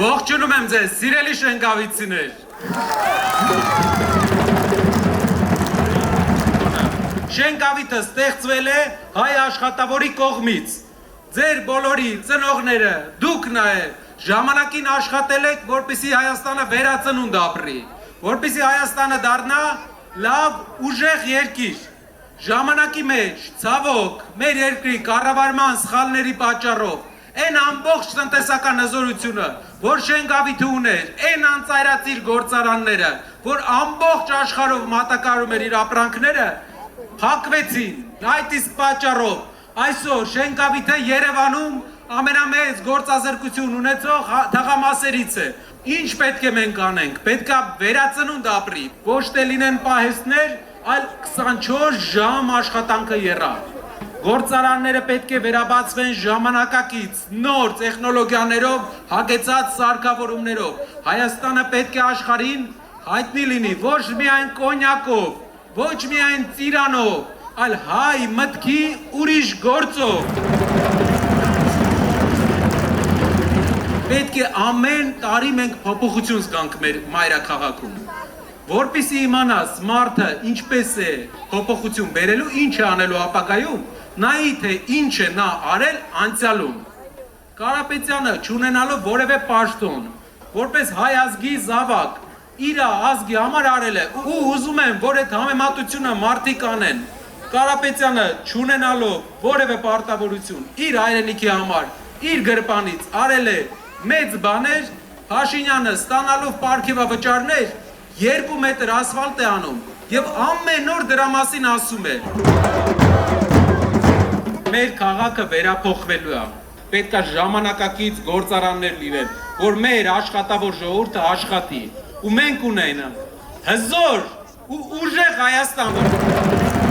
Ողջունում եմ ձեզ, սիրելի շենգավիցիներ։ Շենգավիթը ստեղծվել է հայ աշխատավորի կողմից։ Ձեր բոլորի ծնողները, դուք նաև ժամանակին աշխատել եք, որպեսզի Հայաստանը վերածնունդ ապրի, որպեսզի Հայաստանը դառնա լավ ուժեղ երկիր։ Ժամանակի մեջ, ցավոք, մեր երկրի կառավարման սխալների պատճառով այն ամբողջ տնտեսական հզորությունը, որ Շենգավիթը ուներ, այն անծայրածիր գործարանները, որ ամբողջ աշխարհով մատակարարում էր իր ապրանքները, փակվեցին։ Այդ իսկ պատճառով այսօր Շենգավիթը Երևանում ամենամեծ գործազրկություն ունեցող թաղամասերից է։ Ինչ պետք է մենք անենք, պետք է վերածնունդ ապրի, ոչ թե լինեն պահեստներ, այլ 24 ժամ աշխատանքը եռա։ Գործարանները պետք է վերաբացվեն ժամանակակից, նոր տեխնոլոգիաներով, հագեցած սարքավորումներով։ Հայաստանը պետք է աշխարհին հայտնի լինի ոչ միայն կոնյակով, ոչ միայն ծիրանով, այլ հայ մտքի ուրիշ գործով։ Պետք է ամեն տարի մենք փոփոխություն զգանք մեր մայրաքաղաքում, որպեսզի իմանաս մարդը ինչպես է փոփոխություն բերելու, ինչ է անելու ապագայում, նայի թե ինչ է նա արել անցյալում։ Կարապետյանը չունենալով որևէ պաշտոն, որպես հայ ազգի զավակ, իր ազգի համար արել է ու ուզում եմ, որ այդ համեմատությունը մարդիկ անեն։ Կարապետյանը չունենալով որևէ պարտավորություն իր հայրենիքի համար, իր գրպանից արել է մեծ բաներ, Փաշինյանը ստանալով պարգևավճարներ 2 մետր ասֆալտ է անում եւ ամեն օր դրա մասին ասում է։ Մեր քաղաքը վերափոխվելու է, պետք է ժամանակակից գործարաններ լինեն, որ մեր աշխատավոր ժողովուրդը աշխատի ու մենք ունենանք հզոր ու ուժեղ Հայաստան։